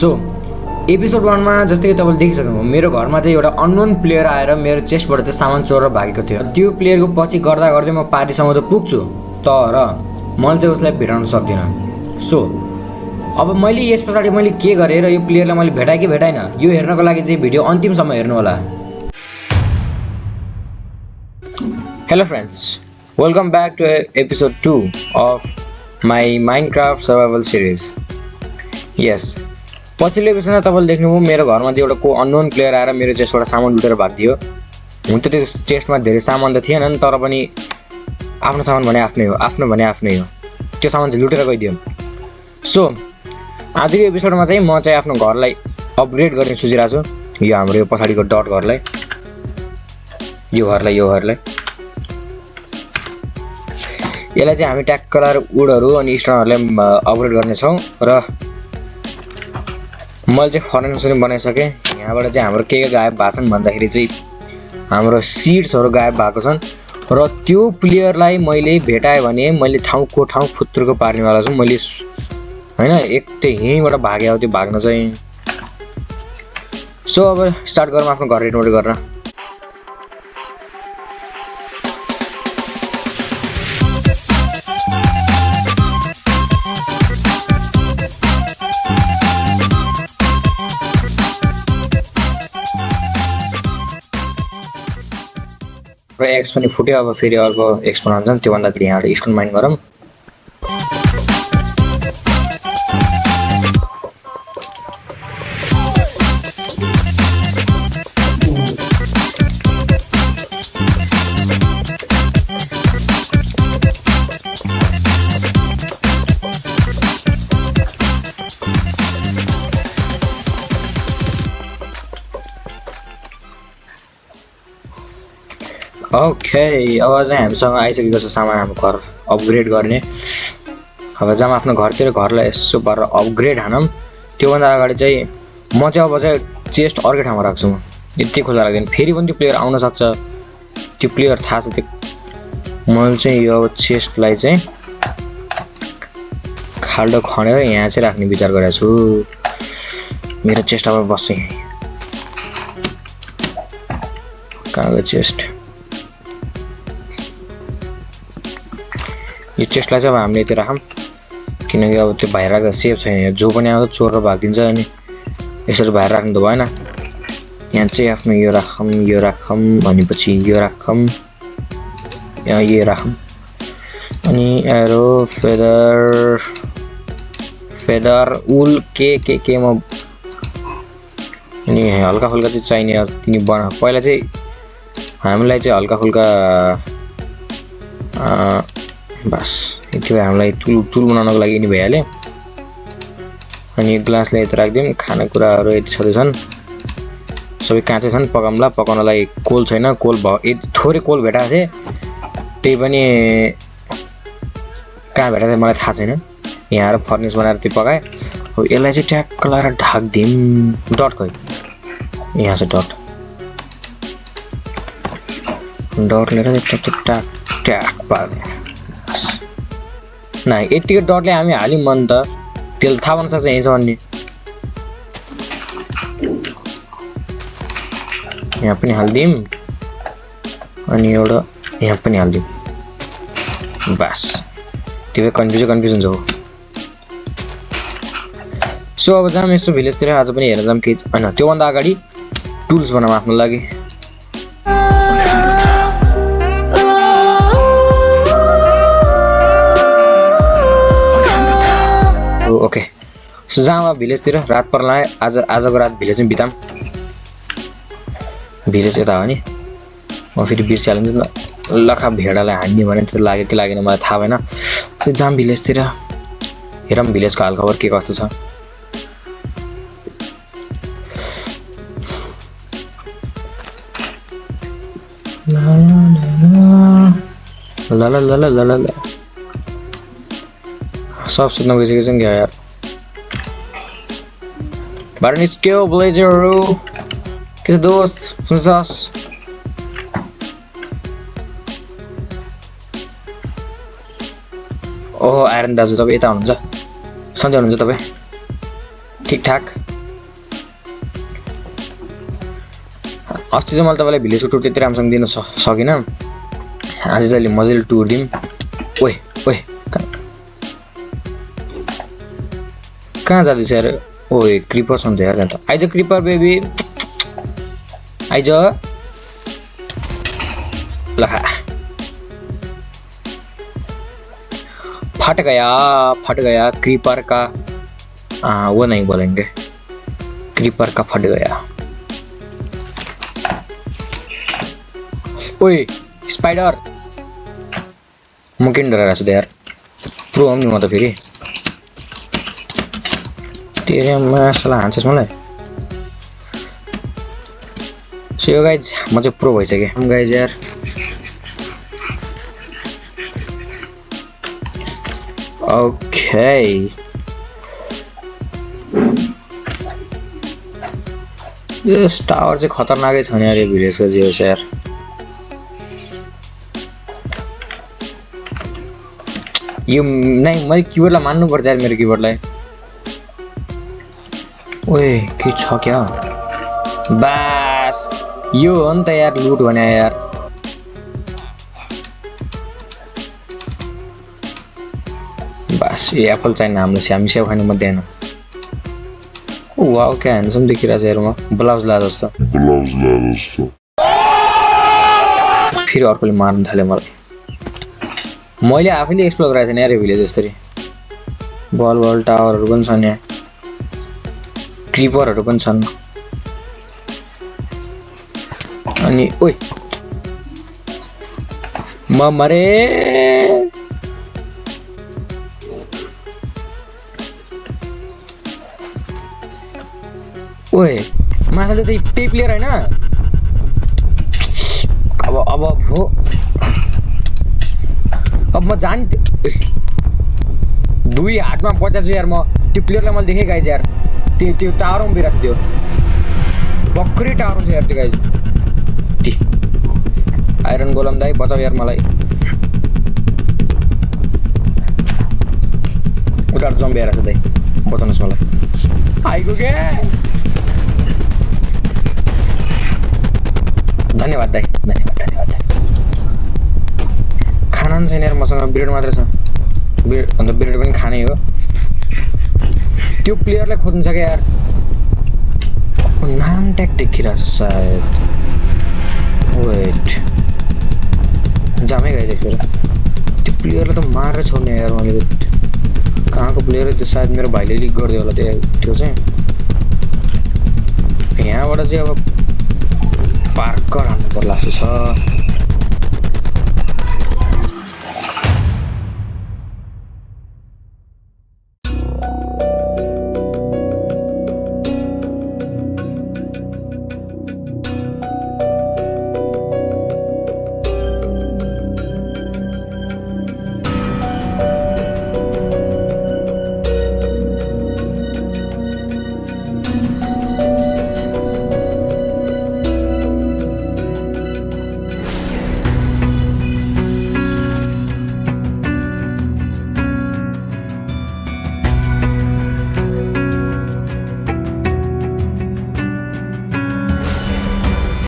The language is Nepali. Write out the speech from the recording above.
सो एपिसोड 1 मा जस्तै कि तपाईले देखिसक्नुभयो मेरो घरमा चाहिँ एउटा अननोन प्लेयर आएर मेरो चेस्टबाट चाहिँ सामान चोरेर भागेको थियो। त्यो प्लेयरको पछि गर्दा गर्दै म पार्टीसम्म त पुग्छु, तर मैले चाहिँ उसलाई भेटाउन सक्दिनँ। सो अब मैले यस पछाडि मैले के गरेँ र यो प्लेयरलाई मैले भेटाएँ कि भेटाइन, यो हेर्नको लागि चाहिँ भिडियो अन्तिमसम्म हेर्नु होला। Hello friends, welcome back to episode 2 of my Minecraft survival series. Yes, पछिल्लो एपिसोडमा तपाईँले देख्नुभयो मेरो घरमा चाहिँ एउटा अननोन प्लेयर आएर मेरो चेस्टबाट सामान लुटेर भागिदियो। हुन त त्यो चेस्टमा धेरै सामान त थिएन नि, तर पनि आफ्नो सामान भने आफ्नै हो, आफ्नो भने आफ्नै हो, त्यो सामान चाहिँ लुटेर गइदियो। सो आजको एपिसोडमा चाहिँ म चाहिँ आफ्नो घरलाई अपग्रेड गर्ने सोचिरहेको छु। यो हाम्रो यो पछाडिको डट घरलाई, यो घरलाई यसलाई चाहिँ हामी ट्याक्क लगाएर वुडहरू अनि स्टोनहरूलाई अपग्रेड गर्नेछौँ। र मैले चाहिँ फर्नेस पनि बनाइसकेँ। यहाँबाट चाहिँ हाम्रो के गायब भएको छन् भन्दाखेरि चाहिँ हाम्रो सिड्सहरू गायब भएको छन् र त्यो प्लेयरलाई मैले भेटाएँ भने मैले ठाउँको ठाउँ फुत्रुको पार्नेवाला छु मैले, होइन। एक त यहीँबाट भागे हो त्यो भाग्न चाहिँ। सो अब स्टार्ट गरौँ आफ्नो घर रेनोभेट गर्न। र एक्स पनि फुट्यो, अब फेरि अर्को एक्स बनाउँछन्। त्योभन्दा फेरि यहाँबाट स्टोन माइन गरौँ। ओके, अब चाहिँ हामीसँग आइसकेको छ सामान हाम्रो घर अपग्रेड गर्ने। अब जाऊँ आफ्नो घरलाई यसो पारेर अपग्रेड हानौँ। त्योभन्दा अगाडि चाहिँ म चाहिँ अब चाहिँ चेस्ट अर्कै ठाउँमा राख्छु। यति खुला लाग्दैन, फेरि पनि त्यो प्लेयर आउन सक्छ, त्यो प्लेयर थाहा छ। त्यो मैले चाहिँ यो अब चेस्टलाई चाहिँ खाल्डो खनेर यहाँ चाहिँ राख्ने विचार गरेको छु। मेरो चेस्ट अब बस्छ यहीँ। कहाँ गयो चेस्ट? यो चेस्टलाई चाहिँ अब हामीले यति राखौँ, किनकि अब त्यो बाहिर राख्दा सेफ छैन। जो पनि आउँछ चोरेर भागिदिन्छ, अनि यसरी बाहिर राख्नु त भएन। यहाँ चाहिँ आफ्नो यो राखौँ भनेपछि यो राखौँ, यहाँ यो राखौँ, अनि एरो फेदर उल के म अनि हल्का फुल्का चाहिँ चाहिने तिनी बना। पहिला चाहिँ हामीलाई चाहिँ हल्का फुल्का बस यति भए हामीलाई टुल बनाउनको लागि नि भइहाल्यो। अनि एक ग्लासलाई यति राखिदिउँ। खानेकुराहरू यति छँदैछन्, सबै काँचै छन्। पकाउनलाई कोल छैन। कोल भयो यति थोरै कोल भेटाएको थिएँ, त्यही पनि कहाँ भेटाएको थिएँ मलाई थाहा छैन। यहाँ आएर फर्नेस बनाएर त्यो पकाएँ। अब यसलाई चाहिँ ट्याक्क लगाएर ढाकिदिउँ। डट खै, यहाँ चाहिँ डट लिएर ट्याक पार्ने। न यतिको डटले हामी हाल्यौँ मन त त्यसले थाहा पाउन सक्छ यहीँ छ भन्ने। यहाँ पनि हालिदिउँ अनि एउटा यहाँ पनि हालिदिउँ। बस त्यो कन्फ्युजन छ। सो अब जाऊँ यसो भिलेजतिर। आज पनि हेरेर जाऊँ के होइन। त्योभन्दा अगाडि टुल्स बनाऊँ आफ्नो लागि। ओके, सो जाऊँ अब भिलेजतिर। रात पर्ला आजको रात भिलेजमै बिताऊँ। भिलेज यता हो नि, म फेरि बिर्सिहाल्छु नि त। लखा भेडालाई हान्ने भने त्यो लाग्यो कि लागेन मलाई थाहा भएन। जाऊँ भिलेजतिर, हेरौँ भिलेजको हालखबर के कस्तो छ। ल सब सुत्न गइसकेको छ नि क्या यार। बाहिर निस्क्यो ब्लेजरहरू। के छ दोस्त, सुन्छस्? ओहो आइरन दाजु तपाईँ यता हुनुहुन्छ, सन्चै हुनुहुन्छ तपाईँ? ठिकठाक। अस्ति चाहिँ मैले तपाईँलाई भिलेजको टुर त्यति राम्रोसँग दिन सकिनँ। आज चाहिँ मजाले टुर दिउँ। ओए ओए कहाँ जाँदैछ यार? ओए क्रिपर छ नि त यार त्यहाँ त। आइज क्रिपर बेबी आइज ल खा। फट गया क्रीपर का। वो नहीं बोलेंगे, क्रीपर का फट गया। ओए स्पाइडर म किन डराएको छु त यार? प्रो हो नि म त फेरि। तेरे मासला हान्छस् मलाई। सो यो गाइज म चाहिँ प्रो भइसकेँ गाइज यार। ओके यो टावर चाहिँ खतरनाकै छ नि यार यो भिलेजको जियो यार। यो नै मैले किबोर्डलाई मान्नु पर्छ यार मेरो किबोर्डलाई। ओए के छ क्या? बास यो हो नि त यार लुट भने यार। बास ये एप्पल चाहिए हामीले स्याउ खानु म दिएन। वाउ क्या ह्यान्डसम देखिरहेको छ यार। म ब्लाउज ला जस्तो। फेरि अर्कोले मार्न थाल्यो मलाई। मैले आफैले एक्सप्लोर गरेको थिएँ यार यो भिलेज यसरी। बल टावरहरू पनि छन् यहाँ, क्रिपरहरू पनि छन्। अनि ओइ म मरे। ओए माछा चाहिँ त्यही प्लेयर होइन? अब हो अब म जान दुई हातमा बचाछु यार। म त्यो प्लेयरलाई मैले देखेँ गाइज यार। त्यो टावरमा बिराछ त्यो बक्री टावरमा थियो यार त्यो गाइज। आइरन गोलम दाइ बचाऊ यार मलाई। उताबाट जम्बी आइरहेछ दाइ बचाउनुहोस् मलाई। आइगयो के? धन्यवाद दाइ धन्यवाद। खाना पनि छैन यार मसँग, ब्रेड मात्रै छ। अन्त ब्रेड पनि खानै हो। त्यो प्लेयरलाई खोज्नु छ क्या यार। नाम ट्याग देखिरहेछ सायद। वेट जामै गइसक्यो फेरि। त्यो प्लेयरलाई त मारेर छोड्ने यार मैले। कहाँको प्लेयर त्यो सायद मेरो भाइले लिक गरिदियो होला त्यो चाहिँ। यहाँबाट चाहिँ अब पार्कर हान्नु पर्ला जस्तो छ।